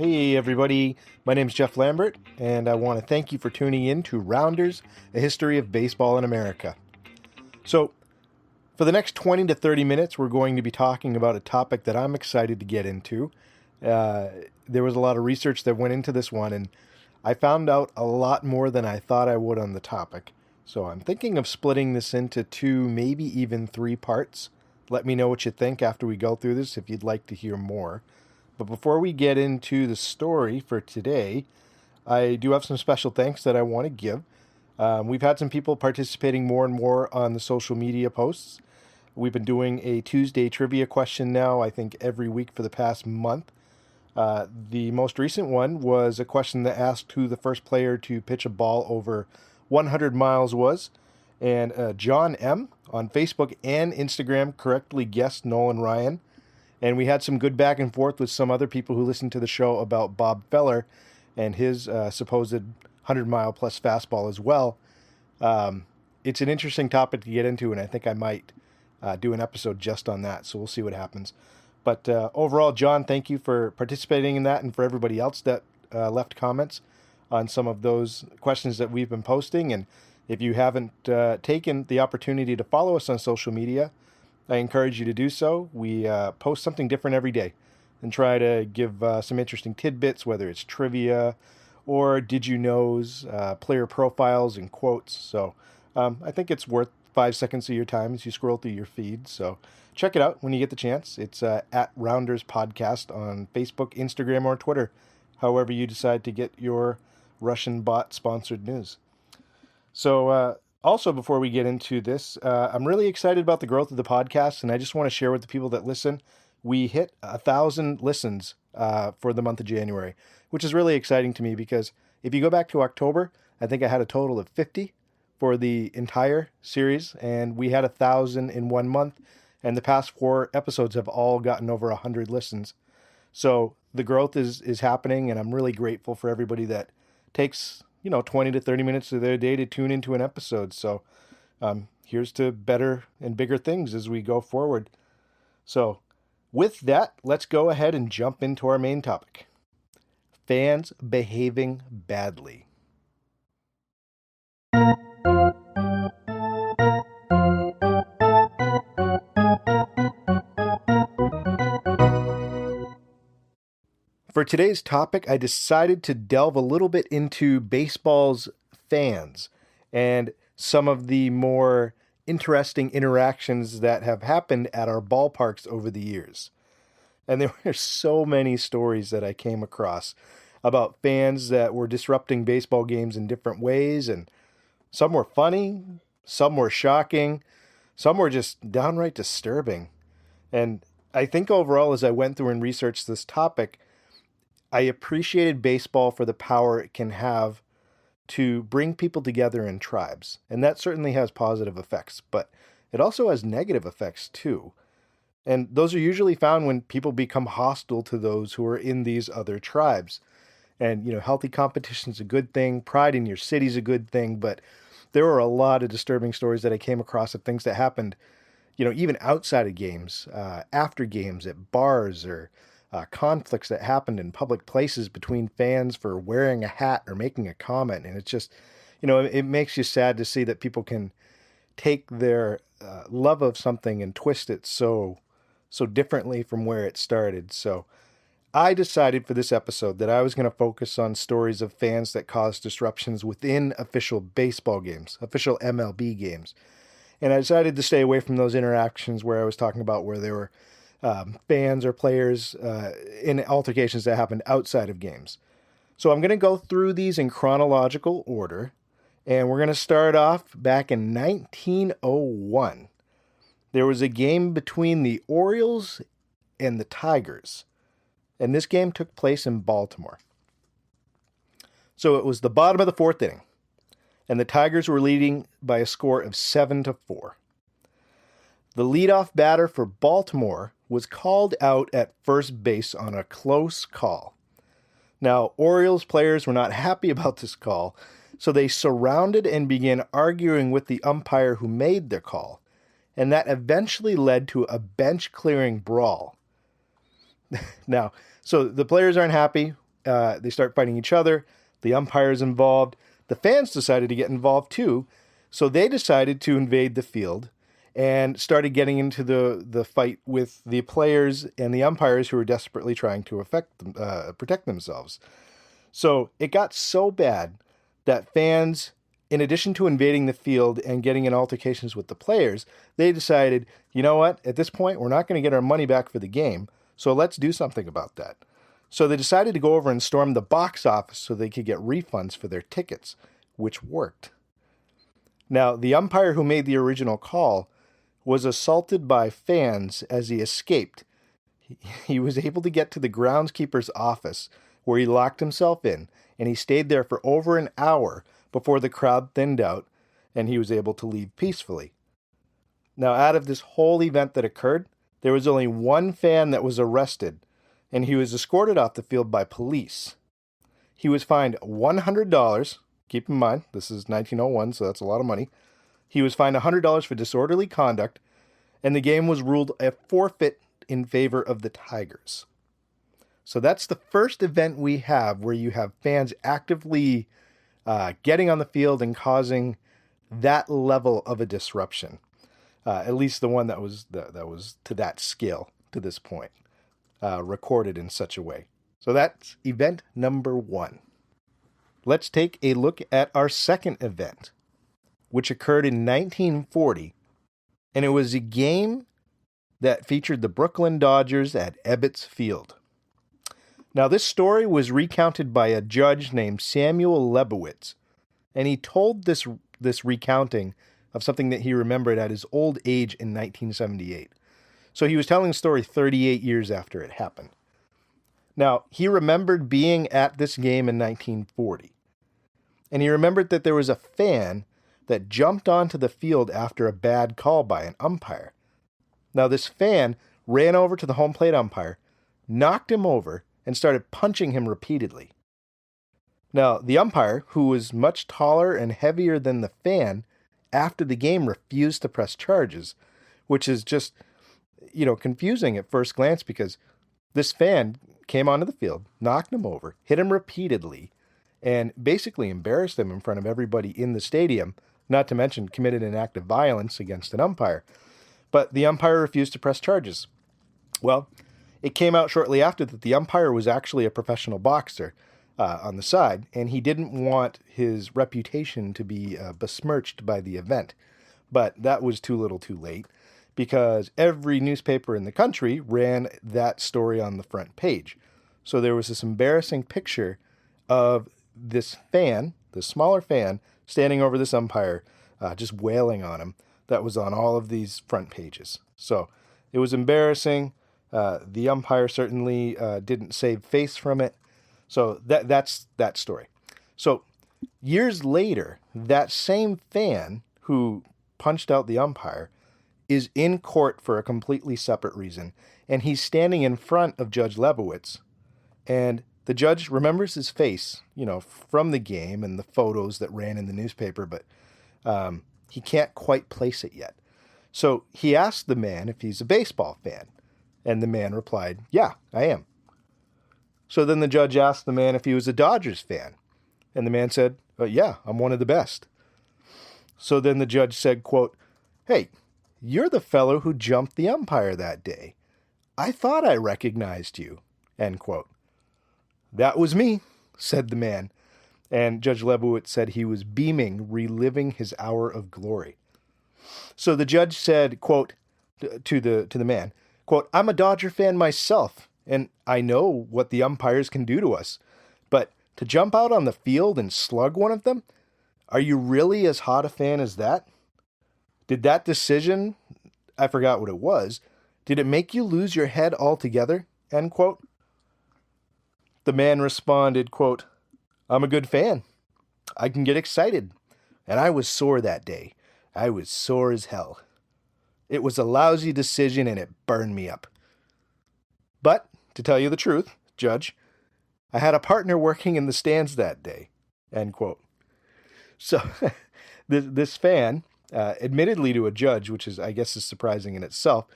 Hey everybody, my name is Jeff Lambert, and I want to thank you for tuning in to Rounders, a history of baseball in America. So, for the next 20 to 30 minutes, we're going to be talking about a topic that I'm excited to get into. There was a lot of research that went into this one, and I found out a lot more than I thought I would on the topic. So I'm thinking of splitting this into 2, maybe even 3 parts. Let me know what you think after we go through this if you'd like to hear more. But before we get into the story for today, I do have some special thanks that I want to give. We've had some people participating more and more on the social media posts. We've been doing a Tuesday trivia question now, I think every week for the past month. The most recent one was a question that asked who the first player to pitch a ball over 100 miles was. And John M. on Facebook and Instagram correctly guessed Nolan Ryan. And we had some good back and forth with some other people who listened to the show about Bob Feller and his supposed 100-mile plus fastball as well. It's an interesting topic to get into, and I think I might do an episode just on that, so we'll see what happens. But overall, John, thank you for participating in that, and for everybody else that left comments on some of those questions that we've been posting. And if you haven't taken the opportunity to follow us on social media, I encourage you to do so. We post something different every day and try to give some interesting tidbits, whether it's trivia or did you knows, player profiles and quotes. So I think it's worth 5 seconds of your time as you scroll through your feed. So check it out when you get the chance. It's at Rounders Podcast on Facebook, Instagram, or Twitter, however you decide to get your Russian bot sponsored news. So also, before we get into this, I'm really excited about the growth of the podcast, and I just want to share with the people that listen. We hit 1,000 listens for the month of January, which is really exciting to me because if you go back to October, I think I had a total of 50 for the entire series, and we had 1,000 in 1 month, and the past 4 episodes have all gotten over 100 listens. So the growth is happening, and I'm really grateful for everybody that takes 20 to 30 minutes of their day to tune into an episode. So here's to better and bigger things as we go forward. So with that, let's go ahead and jump into our main topic. Fans behaving badly. For today's topic, I decided to delve a little bit into baseball's fans and some of the more interesting interactions that have happened at our ballparks over the years. And there were so many stories that I came across about fans that were disrupting baseball games in different ways, and some were funny, some were shocking, some were just downright disturbing. And I think overall, as I went through and researched this topic, I appreciated baseball for the power it can have to bring people together in tribes. And that certainly has positive effects, but it also has negative effects too. And those are usually found when people become hostile to those who are in these other tribes. And, healthy competition is a good thing. Pride in your city is a good thing. But there were a lot of disturbing stories that I came across of things that happened, even outside of games, after games, at bars, or conflicts that happened in public places between fans for wearing a hat or making a comment. And it's just, it makes you sad to see that people can take their love of something and twist it so differently from where it started. So I decided for this episode that I was going to focus on stories of fans that caused disruptions within official baseball games, official MLB games. And I decided to stay away from those interactions where I was talking about where there were fans or players in altercations that happened outside of games. So I'm going to go through these in chronological order, and we're going to start off back in 1901. There was a game between the Orioles and the Tigers, and this game took place in Baltimore. So it was the bottom of the 4th inning, and the Tigers were leading by a score of 7-4. The leadoff batter for Baltimore was called out at first base on a close call. Now, Orioles players were not happy about this call, so they surrounded and began arguing with the umpire who made the call, and that eventually led to a bench-clearing brawl. Now, so the players aren't happy. They start fighting each other. The umpire's involved. The fans decided to get involved too. So they decided to invade the field and started getting into the fight with the players and the umpires who were desperately trying to protect themselves. So it got so bad that fans, in addition to invading the field and getting in altercations with the players, they decided, you know what, at this point, we're not going to get our money back for the game, so let's do something about that. So they decided to go over and storm the box office so they could get refunds for their tickets, which worked. Now, the umpire who made the original call was assaulted by fans as he escaped. He was able to get to the groundskeeper's office, where he locked himself in, and he stayed there for over an hour before the crowd thinned out and he was able to leave peacefully. Now, out of this whole event that occurred, there was only one fan that was arrested, and he was escorted off the field by police. He was fined $100. Keep in mind, this is 1901, so that's a lot of money. He was fined $100 for disorderly conduct, and the game was ruled a forfeit in favor of the Tigers. So that's the first event we have where you have fans actively getting on the field and causing that level of a disruption. At least the one that was to that scale to this point, recorded in such a way. So that's event number 1. Let's take a look at our second event, which occurred in 1940, and it was a game that featured the Brooklyn Dodgers at Ebbets Field. Now, this story was recounted by a judge named Samuel Lebowitz, and he told this recounting of something that he remembered at his old age in 1978. So he was telling the story 38 years after it happened. Now, he remembered being at this game in 1940, and he remembered that there was a fan that jumped onto the field after a bad call by an umpire. Now, this fan ran over to the home plate umpire, knocked him over, and started punching him repeatedly. Now, the umpire, who was much taller and heavier than the fan, after the game refused to press charges, which is just, confusing at first glance because this fan came onto the field, knocked him over, hit him repeatedly, and basically embarrassed him in front of everybody in the stadium, not to mention committed an act of violence against an umpire. But the umpire refused to press charges. Well, it came out shortly after that the umpire was actually a professional boxer on the side, and he didn't want his reputation to be besmirched by the event. But that was too little too late, because every newspaper in the country ran that story on the front page. So there was this embarrassing picture of this fan, the smaller fan, standing over this umpire, just wailing on him. That was on all of these front pages. So it was embarrassing. The umpire certainly didn't save face from it. So that's that story. So years later, that same fan who punched out the umpire is in court for a completely separate reason. And he's standing in front of Judge Lebowitz. And the judge remembers his face, from the game and the photos that ran in the newspaper, but he can't quite place it yet. So he asked the man if he's a baseball fan. And the man replied, "Yeah, I am." So then the judge asked the man if he was a Dodgers fan. And the man said, "Yeah, I'm one of the best." So then the judge said, quote, "Hey, you're the fellow who jumped the umpire that day. I thought I recognized you," end quote. "That was me," said the man. And Judge Lebowitz said he was beaming, reliving his hour of glory. So the judge said, quote, to the man, quote, "I'm a Dodger fan myself, and I know what the umpires can do to us. But to jump out on the field and slug one of them, are you really as hot a fan as that? Did that decision," I forgot what it was, "did it make you lose your head altogether?" End quote. The man responded, quote, "I'm a good fan. I can get excited. And I was sore that day. I was sore as hell. It was a lousy decision and it burned me up. But, to tell you the truth, Judge, I had a partner working in the stands that day." End quote. So this fan, admittedly to a judge, which is, I guess, is surprising in itself,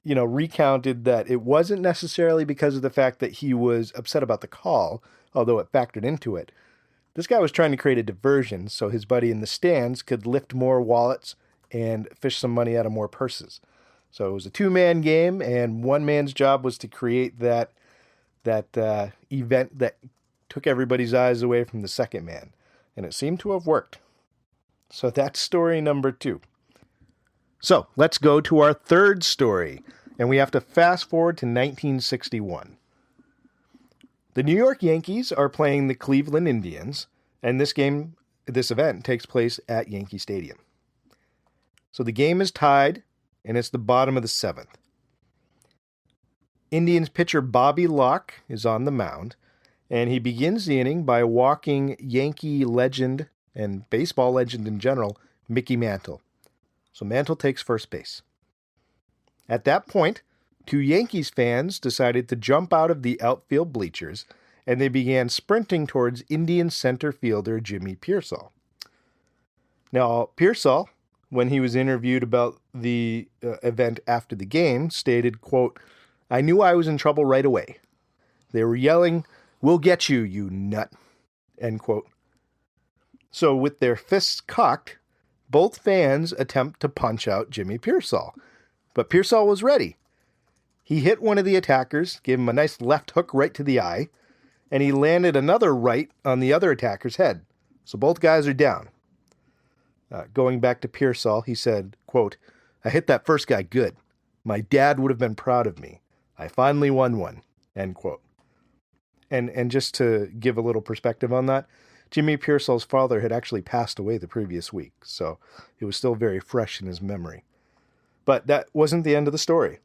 recounted that it wasn't necessarily because of the fact that he was upset about the call, although it factored into it. This guy was trying to create a diversion so his buddy in the stands could lift more wallets and fish some money out of more purses. So it was a two-man game, and one man's job was to create that event that took everybody's eyes away from the second man. And it seemed to have worked. So that's story number 2. So let's go to our third story, and we have to fast forward to 1961. The New York Yankees are playing the Cleveland Indians, and this event takes place at Yankee Stadium. So the game is tied, and it's the bottom of the 7th. Indians pitcher Bobby Locke is on the mound, and he begins the inning by walking Yankee legend and baseball legend in general, Mickey Mantle. So Mantle takes first base. At that point, 2 Yankees fans decided to jump out of the outfield bleachers, and they began sprinting towards Indian center fielder Jimmy Piersall. Now, Piersall, when he was interviewed about the event after the game, stated, quote, "I knew I was in trouble right away. They were yelling, 'We'll get you, you nut,'" end quote. So with their fists cocked, both fans attempt to punch out Jimmy Piersall. But Piersall was ready. He hit one of the attackers, gave him a nice left hook right to the eye, and he landed another right on the other attacker's head. So both guys are down. Going back to Piersall, he said, quote, "I hit that first guy good. My dad would have been proud of me. I finally won one," end quote. And just to give a little perspective on that, Jimmy Piersall's father had actually passed away the previous week, so it was still very fresh in his memory. But that wasn't the end of the story.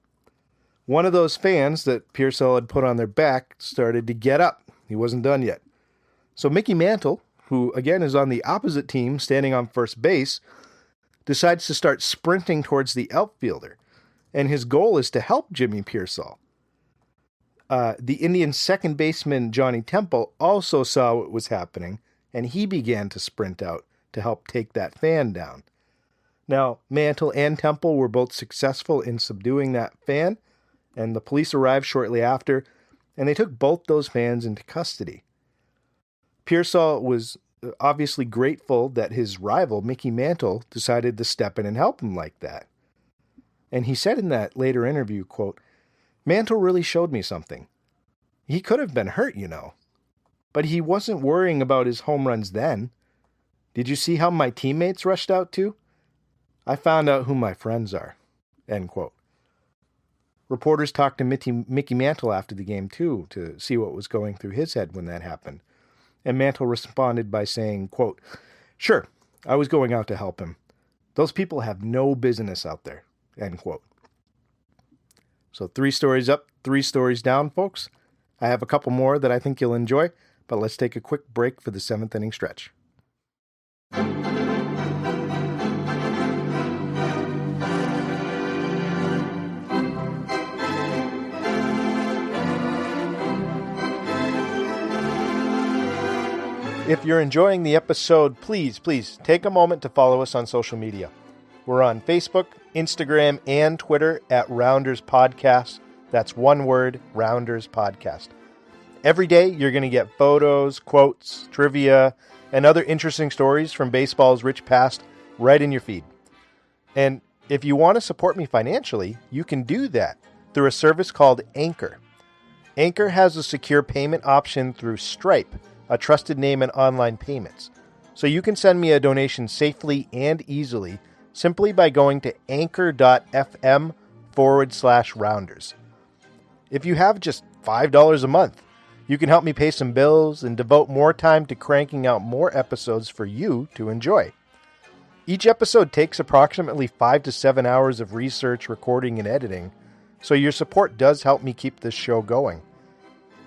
One of those fans that Piersall had put on their back started to get up. He wasn't done yet. So Mickey Mantle, who again is on the opposite team standing on first base, decides to start sprinting towards the outfielder, and his goal is to help Jimmy Piersall. The Indians' second baseman, Johnny Temple, also saw what was happening, and he began to sprint out to help take that fan down. Now, Mantle and Temple were both successful in subduing that fan, and the police arrived shortly after, and they took both those fans into custody. Piersall was obviously grateful that his rival, Mickey Mantle, decided to step in and help him like that. And he said in that later interview, quote, "Mantle really showed me something. He could have been hurt, but he wasn't worrying about his home runs then. Did you see how my teammates rushed out too? I found out who my friends are," end quote. Reporters talked to Mickey Mantle after the game too to see what was going through his head when that happened. And Mantle responded by saying, quote, "Sure, I was going out to help him. Those people have no business out there," end quote. So 3 stories up, 3 stories down, folks. I have a couple more that I think you'll enjoy, but let's take a quick break for the 7th inning stretch. If you're enjoying the episode, please take a moment to follow us on social media. We're on Facebook, Instagram, and Twitter at Rounders Podcast. That's one word, Rounders Podcast. Every day, you're going to get photos, quotes, trivia, and other interesting stories from baseball's rich past right in your feed. And if you want to support me financially, you can do that through a service called Anchor. Anchor has a secure payment option through Stripe, a trusted name in online payments. So you can send me a donation safely and easily simply by going to anchor.fm/rounders. If you have just $5 a month, you can help me pay some bills and devote more time to cranking out more episodes for you to enjoy. Each episode takes approximately 5 to 7 hours of research, recording, and editing, so your support does help me keep this show going.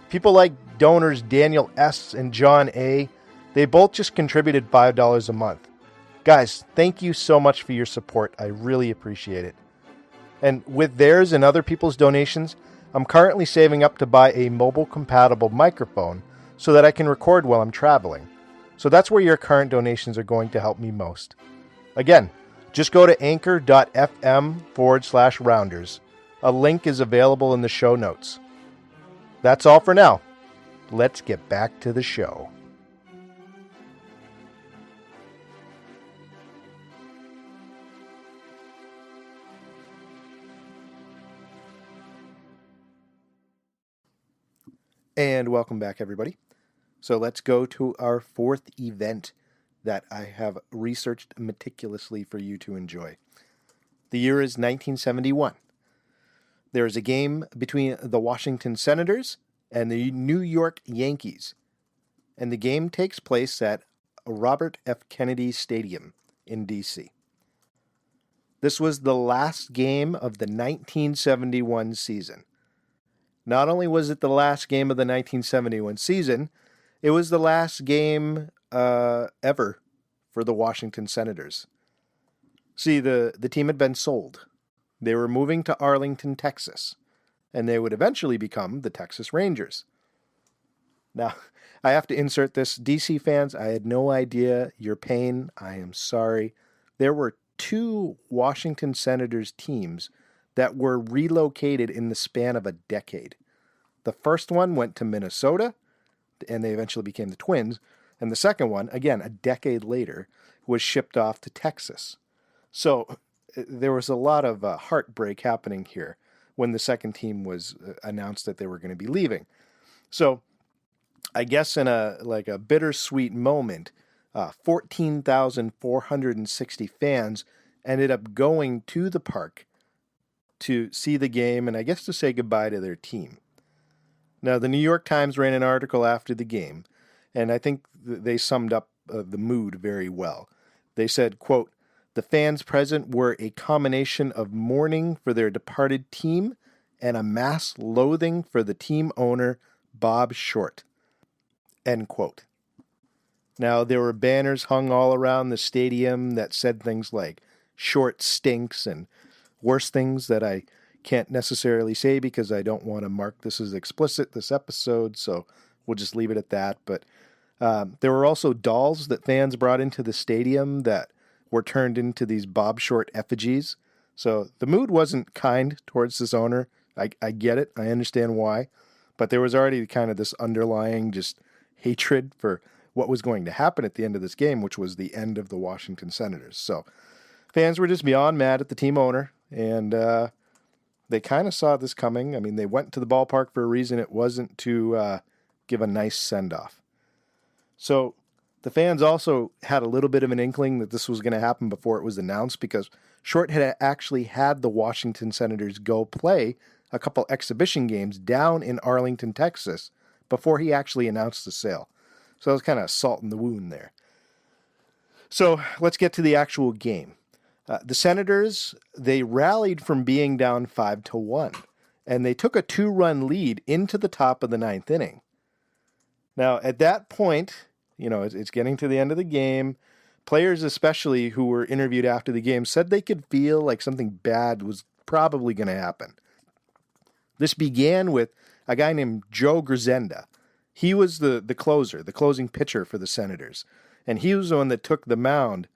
People like donors Daniel S. and John A., they both just contributed $5 a month. Guys, thank you so much for your support. I really appreciate it. And with theirs and other people's donations, I'm currently saving up to buy a mobile-compatible microphone so that I can record while I'm traveling. So that's where your current donations are going to help me most. Again, just go to anchor.fm/rounders. A link is available in the show notes. That's all for now. Let's get back to the show. And welcome back, everybody. So let's go to our fourth event that I have researched meticulously for you to enjoy. The year is 1971. There is a game between the Washington Senators and the New York Yankees. And the game takes place at Robert F. Kennedy Stadium in D.C. This was the last game of the 1971 season. Not only was it the last game of the 1971 season, it was the last game ever for the Washington Senators. See, the team had been sold. They were moving to Arlington, Texas, and they would eventually become the Texas Rangers. Now, I have to insert this. DC fans, I had no idea your pain. I am sorry. There were 2 Washington Senators teams that were relocated in the span of a decade. The first one went to Minnesota, and they eventually became the Twins. And the second one, again, a decade later, was shipped off to Texas. So there was a lot of heartbreak happening here when the second team was announced that they were going to be leaving. So I guess in a bittersweet moment, 14,460 fans ended up going to the park to see the game and I guess to say goodbye to their team. Now, the New York Times ran an article after the game, and I think they summed up the mood very well. They said, quote, "The fans present were a combination of mourning for their departed team and a mass loathing for the team owner, Bob Short." End quote. Now, there were banners hung all around the stadium that said things like, "Short stinks," and worse things that I can't necessarily say because I don't want to mark this as explicit, this episode, so we'll just leave it at that. But there were also dolls that fans brought into the stadium that were turned into these Bob Short effigies. So the mood wasn't kind towards this owner. I get it. I understand why. But there was already kind of this underlying just hatred for what was going to happen at the end of this game, which was the end of the Washington Senators. So fans were just beyond mad at the team owner, and they kind of saw this coming. I mean, they went to the ballpark for a reason. It wasn't to give a nice send-off. So the fans also had a little bit of an inkling that this was going to happen before it was announced because Short had actually had the Washington Senators go play a couple exhibition games down in Arlington, Texas, before he actually announced the sale. So it was kind of salt in the wound there. So let's get to the actual game. The Senators, they rallied from being down 5-1, and they took a 2-run lead into the top of the 9th inning. Now, at that point, it's getting to the end of the game. Players, especially who were interviewed after the game, said they could feel like something bad was probably going to happen. This began with a guy named Joe Grisenda. He was the closer, the closing pitcher for the Senators, and he was the one that took the mound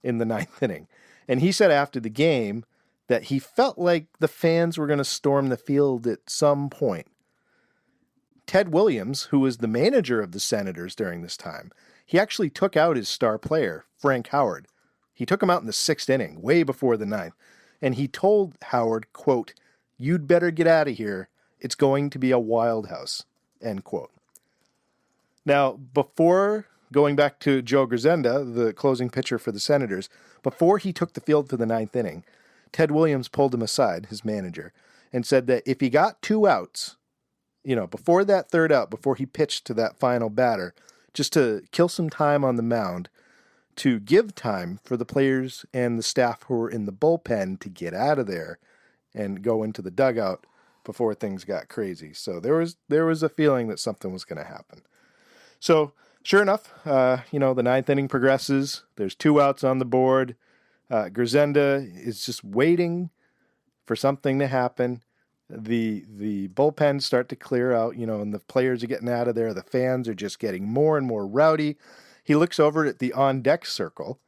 in the 9th inning. And he said after the game that he felt like the fans were going to storm the field at some point. Ted Williams, who was the manager of the Senators during this time, he actually took out his star player, Frank Howard. He took him out in the 6th inning, way before the 9th. And he told Howard, quote, "You'd better get out of here. It's going to be a wild house," end quote. Now, before going back to Joe Grisenda, the closing pitcher for the Senators, before he took the field for the 9th inning, Ted Williams pulled him aside, his manager, and said that if he got 2 outs, before that 3rd out, before he pitched to that final batter, just to kill some time on the mound, to give time for the players and the staff who were in the bullpen to get out of there and go into the dugout before things got crazy. So there was a feeling that something was going to happen. So sure enough, the 9th inning progresses. There's 2 outs on the board. Grisenda is just waiting for something to happen. The bullpens start to clear out, and the players are getting out of there. The fans are just getting more and more rowdy. He looks over at the on-deck circle,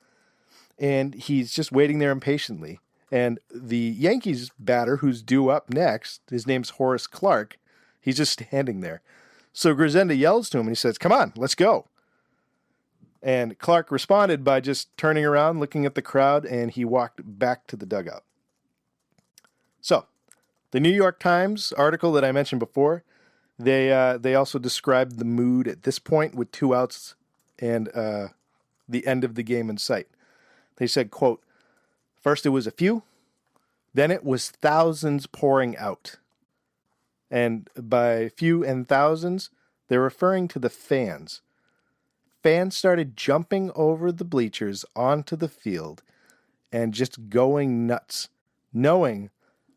and he's just waiting there impatiently. And the Yankees batter who's due up next, his name's Horace Clarke, he's just standing there. So Grisenda yells to him and he says, "Come on, let's go." And Clarke responded by just turning around, looking at the crowd, and he walked back to the dugout. So, the New York Times article that I mentioned before, they also described the mood at this point with 2 outs and the end of the game in sight. They said, quote, "First it was a few, then it was thousands pouring out." And by few and thousands, they're referring to the fans. Fans started jumping over the bleachers onto the field and just going nuts, knowing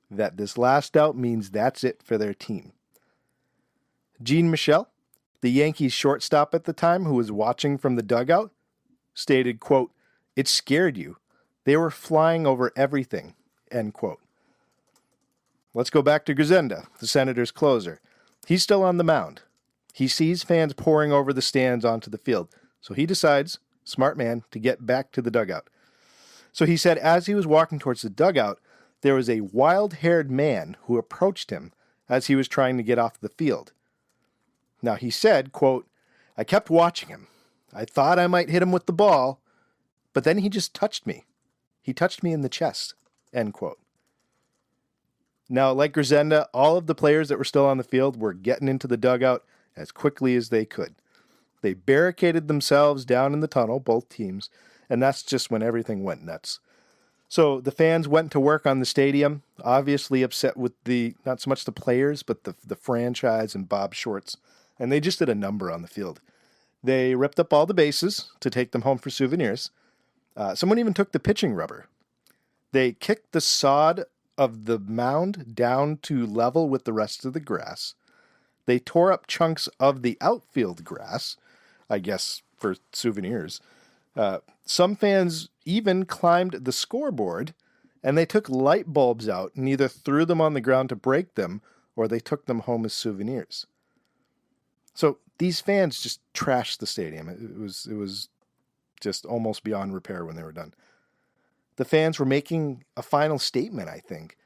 that this last out means that's it for their team. Gene Michel, the Yankees shortstop at the time who was watching from the dugout, stated, quote, "It scared you. They were flying over everything," end quote. Let's go back to Grisenda, the Senators' closer. He's still on the mound. He sees fans pouring over the stands onto the field, so he decides, smart man, to get back to the dugout. So he said as he was walking towards the dugout, there was a wild-haired man who approached him as he was trying to get off the field. Now he said, quote, "I kept watching him. I thought I might hit him with the ball, but then he just touched me. He touched me in the chest," end quote. Now, like Grisenda, all of the players that were still on the field were getting into the dugout as quickly as they could. They barricaded themselves down in the tunnel, both teams, and that's just when everything went nuts. So the fans went to work on the stadium, obviously upset with not so much the players, but the franchise and Bob Shorts, and they just did a number on the field. They ripped up all the bases to take them home for souvenirs. Someone even took the pitching rubber. They kicked the sod of the mound down to level with the rest of the grass. They tore up chunks of the outfield grass, I guess for souvenirs. Some fans even climbed the scoreboard, and they took light bulbs out and either threw them on the ground to break them, or they took them home as souvenirs. So these fans just trashed the stadium. It was just almost beyond repair when they were done. The fans were making a final statement, I think.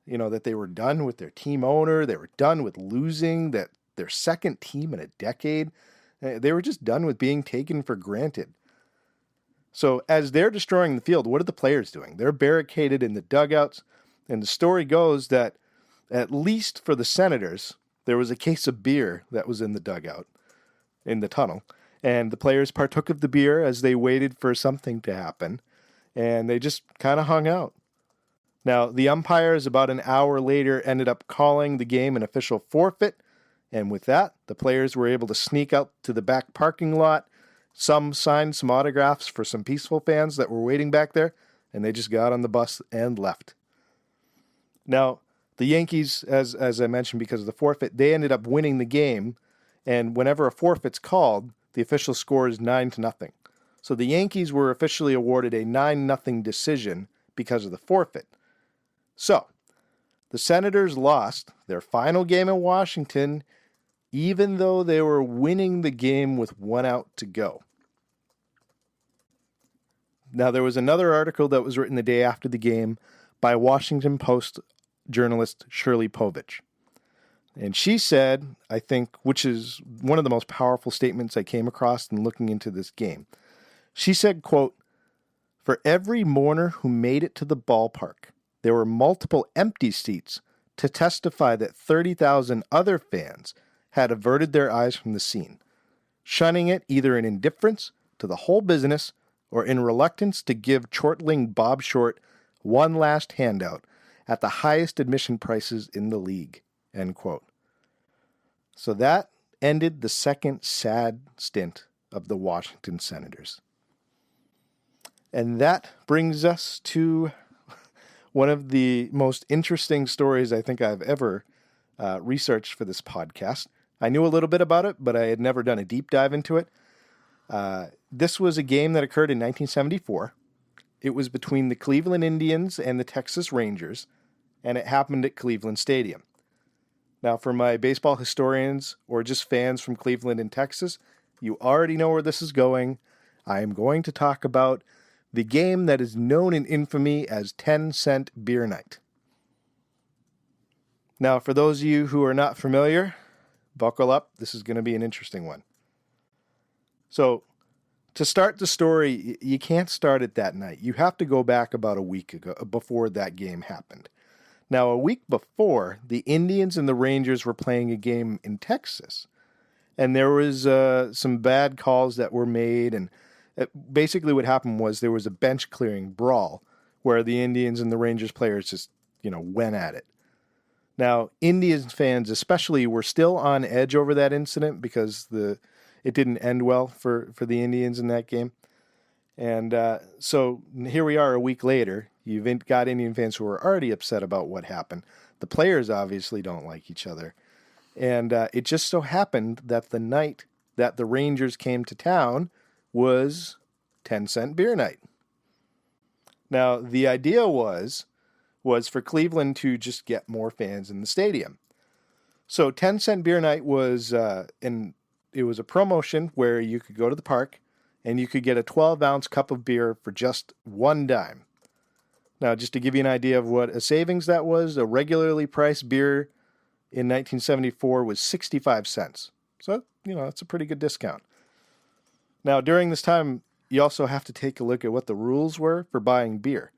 That they were done with their team owner. They were done with losing their second team in a decade. They were just done with being taken for granted. So as they're destroying the field, what are the players doing? They're barricaded in the dugouts. And the story goes that, at least for the Senators, there was a case of beer that was in the dugout, in the tunnel. And the players partook of the beer as they waited for something to happen. And they just kind of hung out. Now, the umpires about an hour later ended up calling the game an official forfeit. And with that, the players were able to sneak out to the back parking lot. Some signed some autographs for some peaceful fans that were waiting back there. And they just got on the bus and left. Now, the Yankees, as I mentioned, because of the forfeit, they ended up winning the game. And whenever a forfeit's called, the official score is 9-0. So the Yankees were officially awarded a 9-0 decision because of the forfeit. So, the Senators lost their final game in Washington, even though they were winning the game with 1 out to go. Now, there was another article that was written the day after the game by Washington Post journalist Shirley Povich. And she said, I think, which is one of the most powerful statements I came across in looking into this game. She said, quote, "For every mourner who made it to the ballpark, there were multiple empty seats to testify that 30,000 other fans had averted their eyes from the scene, shunning it either in indifference to the whole business or in reluctance to give chortling Bob Short one last handout at the highest admission prices in the league," end quote. So that ended the second sad stint of the Washington Senators. And that brings us to one of the most interesting stories I think I've ever researched for this podcast. I knew a little bit about it, but I had never done a deep dive into it. This was a game that occurred in 1974. It was between the Cleveland Indians and the Texas Rangers, and it happened at Cleveland Stadium. Now, for my baseball historians or just fans from Cleveland and Texas, you already know where this is going. I am going to talk about the game that is known in infamy as 10-cent beer night. Now, for those of you who are not familiar, buckle up. This is going to be an interesting one. So, to start the story, you can't start it that night. You have to go back about a week ago, before that game happened. Now, a week before, the Indians and the Rangers were playing a game in Texas. And there was some bad calls that were made. And basically what happened was there was a bench clearing brawl where the Indians and the Rangers players just, went at it. Now, Indians fans especially were still on edge over that incident because it didn't end well for the Indians in that game. And so here we are a week later. You've got Indian fans who are already upset about what happened. The players obviously don't like each other. And it just so happened that the night that the Rangers came to town was 10-cent beer night. Now, the idea was for Cleveland to just get more fans in the stadium. So 10-cent beer night was it was a promotion where you could go to the park and you could get a 12-ounce cup of beer for just $1. Now, just to give you an idea of what a savings that was, a regularly priced beer in 1974 was 65 cents. So, that's a pretty good discount. Now, during this time, you also have to take a look at what the rules were for buying beer.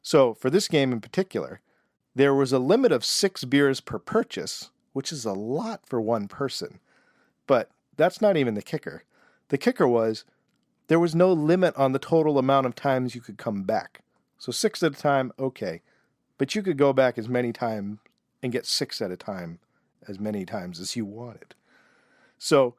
So, for this game in particular, there was a limit of 6 beers per purchase, which is a lot for one person. But that's not even the kicker. The kicker was there was no limit on the total amount of times you could come back. So 6 at a time, okay. But you could go back as many times and get 6 at a time as many times as you wanted. So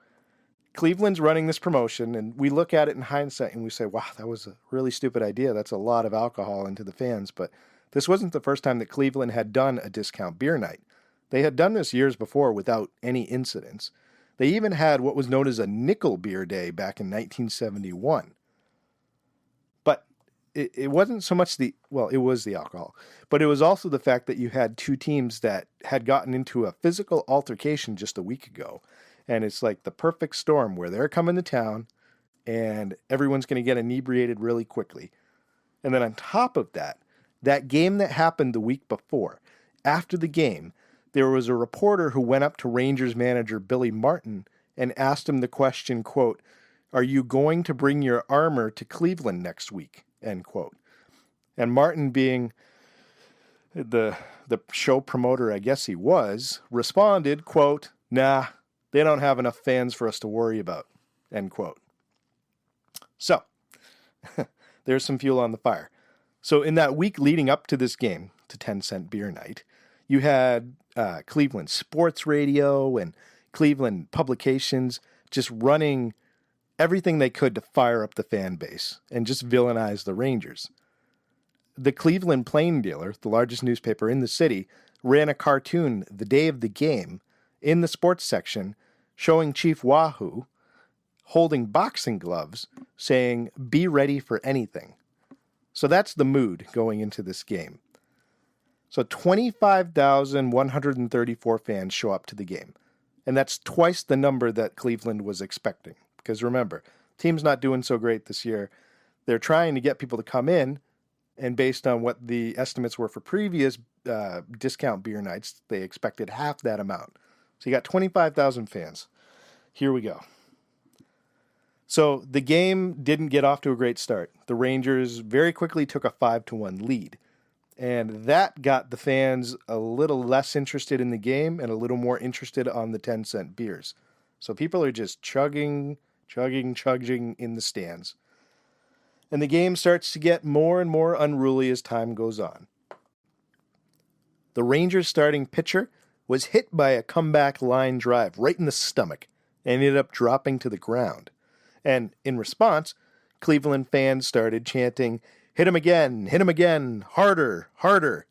Cleveland's running this promotion, and we look at it in hindsight and we say, wow, that was a really stupid idea. That's a lot of alcohol into the fans. But this wasn't the first time that Cleveland had done a discount beer night. They had done this years before without any incidents. They even had what was known as a nickel beer day back in 1971. But it wasn't so much it was the alcohol, but it was also the fact that you had two teams that had gotten into a physical altercation just a week ago. And it's like the perfect storm where they're coming to town and everyone's going to get inebriated really quickly. And then on top of that, that game that happened the week before, after the game, there was a reporter who went up to Rangers manager Billy Martin and asked him the question, quote, "Are you going to bring your armor to Cleveland next week?" End quote. And Martin, being the show promoter I guess he was, responded, quote, "Nah, they don't have enough fans for us to worry about," end quote. So, there's some fuel on the fire. So in that week leading up to this game, to 10-cent beer night, you had Cleveland sports radio and Cleveland publications just running everything they could to fire up the fan base and just villainize the Rangers. The Cleveland Plain Dealer, the largest newspaper in the city, ran a cartoon the day of the game in the sports section showing Chief Wahoo holding boxing gloves saying, "Be ready for anything." So that's the mood going into this game. So 25,134 fans show up to the game. And that's twice the number that Cleveland was expecting. Because remember, team's not doing so great this year. They're trying to get people to come in. And based on what the estimates were for previous discount beer nights, they expected half that amount. So you got 25,000 fans. Here we go. So the game didn't get off to a great start. The Rangers very quickly took a 5-1 lead. And that got the fans a little less interested in the game and a little more interested on the 10-cent beers. So people are just chugging in the stands. And the game starts to get more and more unruly as time goes on. The Rangers starting pitcher was hit by a comeback line drive right in the stomach and ended up dropping to the ground. And in response, Cleveland fans started chanting, hit him again, harder, harder."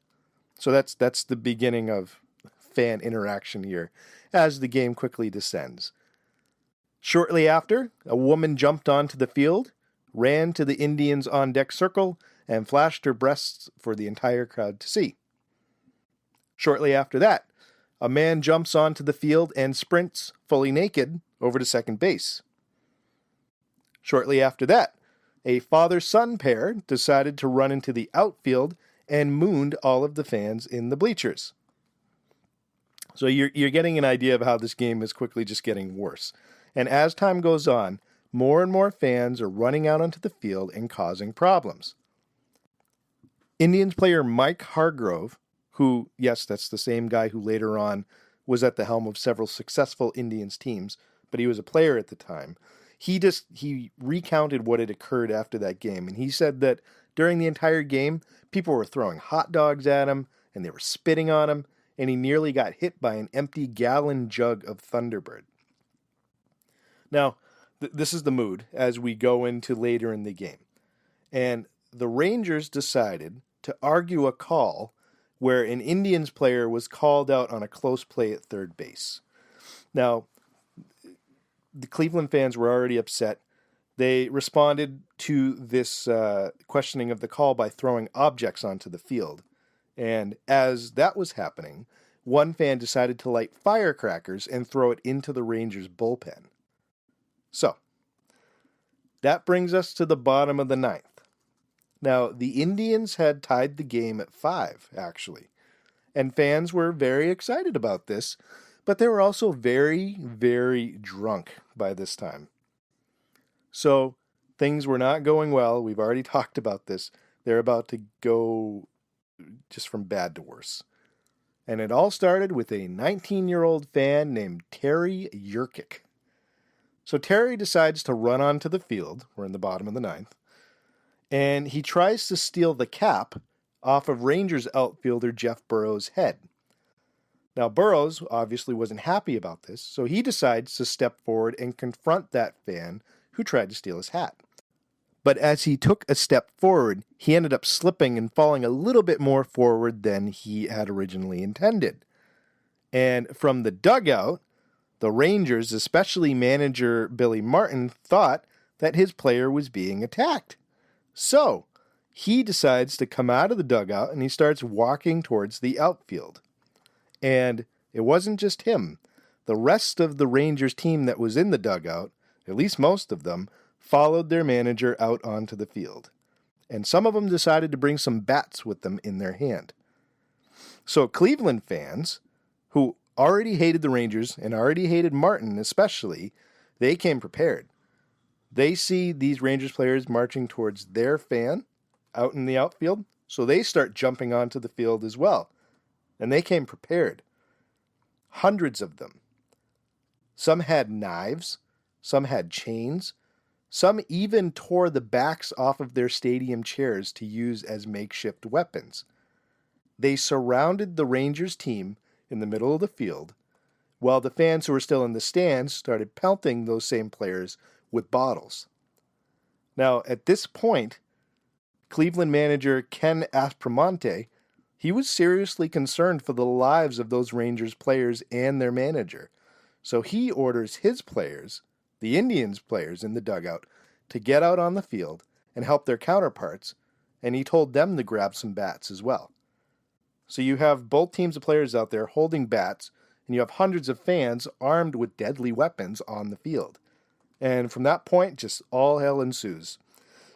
So that's the beginning of fan interaction here as the game quickly descends. Shortly after, a woman jumped onto the field, ran to the Indians' on-deck circle, and flashed her breasts for the entire crowd to see. Shortly after that, a man jumps onto the field and sprints, fully naked, over to second base. Shortly after that, a father-son pair decided to run into the outfield and mooned all of the fans in the bleachers. So you're getting an idea of how this game is quickly just getting worse. And as time goes on, more and more fans are running out onto the field and causing problems. Indians player Mike Hargrove, who, yes, that's the same guy who later on was at the helm of several successful Indians teams, but he was a player at the time. He recounted what had occurred after that game, and he said that during the entire game, people were throwing hot dogs at him, and they were spitting on him, and he nearly got hit by an empty gallon jug of Thunderbird. Now, this is the mood as we go into later in the game. And the Rangers decided to argue a call where an Indians player was called out on a close play at third base. Now, the Cleveland fans were already upset. They responded to this questioning of the call by throwing objects onto the field. And as that was happening, one fan decided to light firecrackers and throw it into the Rangers' bullpen. So, that brings us to the bottom of the ninth. Now, the Indians had tied the game at 5, actually. And fans were very excited about this, but they were also very, very drunk by this time. So, things were not going well. We've already talked about this. They're about to go just from bad to worse. And it all started with a 19-year-old fan named Terry Yurkic. So Terry decides to run onto the field. We're in the bottom of the ninth. And he tries to steal the cap off of Rangers outfielder Jeff Burroughs' head. Now, Burroughs obviously wasn't happy about this, so he decides to step forward and confront that fan who tried to steal his hat. But as he took a step forward, he ended up slipping and falling a little bit more forward than he had originally intended. And from the dugout, the Rangers, especially manager Billy Martin, thought that his player was being attacked. So, he decides to come out of the dugout and he starts walking towards the outfield. And it wasn't just him. The rest of the Rangers team that was in the dugout, at least most of them, followed their manager out onto the field. And some of them decided to bring some bats with them in their hand. So Cleveland fans, who already hated the Rangers and already hated Martin especially, they came prepared. They see these Rangers players marching towards their fan out in the outfield, so they start jumping onto the field as well. And they came prepared. Hundreds of them. Some had knives, some had chains, some even tore the backs off of their stadium chairs to use as makeshift weapons. They surrounded the Rangers team in the middle of the field, while the fans who were still in the stands started pelting those same players with bottles. Now, at this point, Cleveland manager Ken Aspromonte, he was seriously concerned for the lives of those Rangers players and their manager. So he orders his players, the Indians players in the dugout, to get out on the field and help their counterparts, and he told them to grab some bats as well. So you have both teams of players out there holding bats, and you have hundreds of fans armed with deadly weapons on the field. And from that point, just all hell ensues.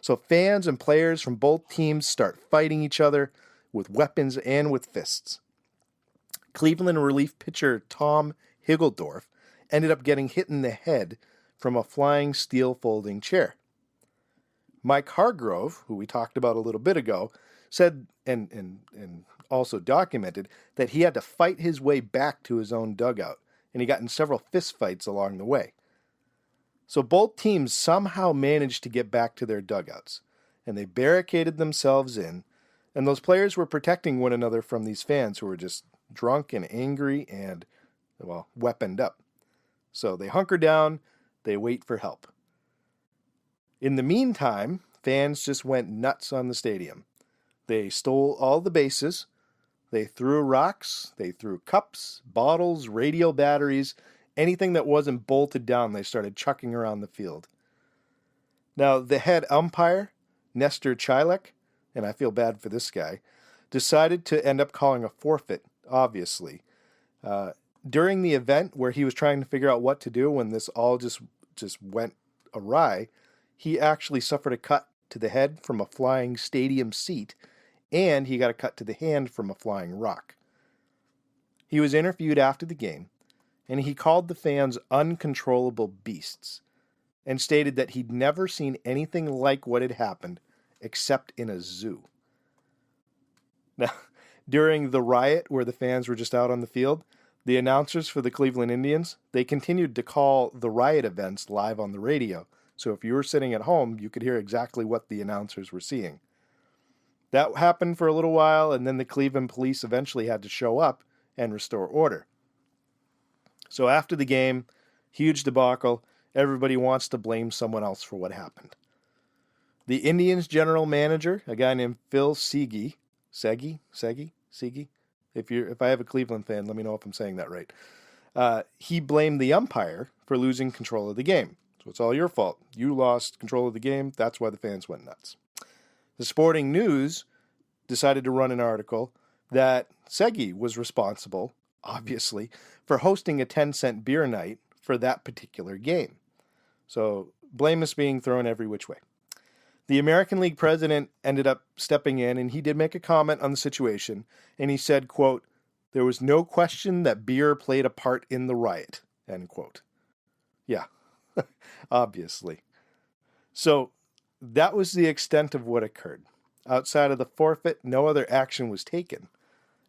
So fans and players from both teams start fighting each other with weapons and with fists. Cleveland relief pitcher Tom Higgeldorf ended up getting hit in the head from a flying steel folding chair. Mike Hargrove, who we talked about a little bit ago, said and also documented that he had to fight his way back to his own dugout, and he got in several fistfights along the way. So both teams somehow managed to get back to their dugouts, and they barricaded themselves in, and those players were protecting one another from these fans who were just drunk and angry and, well, weaponed up. So they hunker down, they wait for help. In the meantime, fans just went nuts on the stadium. They stole all the bases, they threw rocks, they threw cups, bottles, radio batteries, anything that wasn't bolted down they started chucking around the field. Now, the head umpire, Nestor Chilek, and I feel bad for this guy, decided to end up calling a forfeit, obviously. During the event where he was trying to figure out what to do when this all just went awry, he actually suffered a cut to the head from a flying stadium seat, and he got a cut to the hand from a flying rock. He was interviewed after the game, and he called the fans uncontrollable beasts and stated that he'd never seen anything like what had happened except in a zoo. Now, during the riot where the fans were just out on the field, the announcers for the Cleveland Indians, they continued to call the riot events live on the radio. So if you were sitting at home, you could hear exactly what the announcers were seeing. That happened for a little while, and then the Cleveland police eventually had to show up and restore order. So after the game, huge debacle, everybody wants to blame someone else for what happened. The Indians general manager, a guy named Phil Segui. If I have a Cleveland fan, let me know if I'm saying that right. He blamed the umpire for losing control of the game. So it's all your fault. You lost control of the game. That's why the fans went nuts. The Sporting News decided to run an article that Segui was responsible, obviously, for hosting a 10-cent beer night for that particular game. So blame is being thrown every which way. The American League president ended up stepping in, and he did make a comment on the situation, and he said, quote, "There was no question that beer played a part in the riot," end quote. Yeah, obviously. So that was the extent of what occurred. Outside of the forfeit, no other action was taken.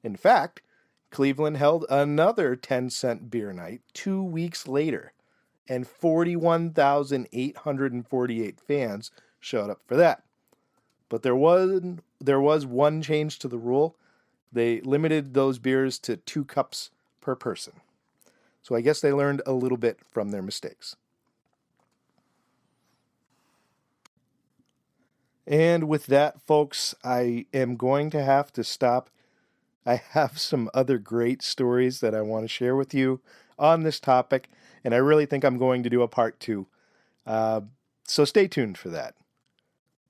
In fact, Cleveland held another 10-cent beer night 2 weeks later, and 41,848 fans showed up for that. But there was one change to the rule. They limited those beers to 2 cups per person. So I guess they learned a little bit from their mistakes. And with that, folks, I am going to have to stop. I have some other great stories that I want to share with you on this topic, and I really think I'm going to do a part 2. So stay tuned for that.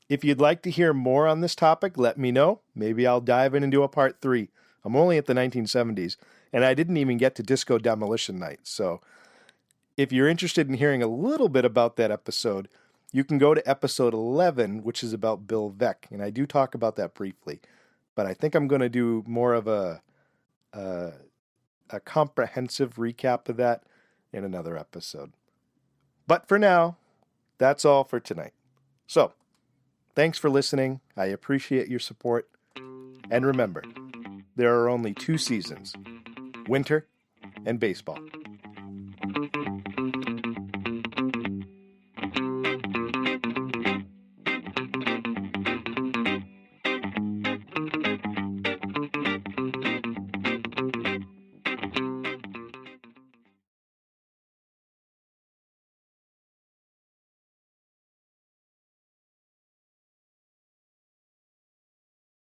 If you'd like to hear more on this topic, let me know. Maybe I'll dive in and do a part 3. I'm only at the 1970s, and I didn't even get to Disco Demolition Night. So if you're interested in hearing a little bit about that episode, you can go to episode 11, which is about Bill Veeck, and I do talk about that briefly. But I think I'm going to do more of a comprehensive recap of that in another episode. But for now, that's all for tonight. So, thanks for listening. I appreciate your support. And remember, there are only 2 seasons, winter and baseball.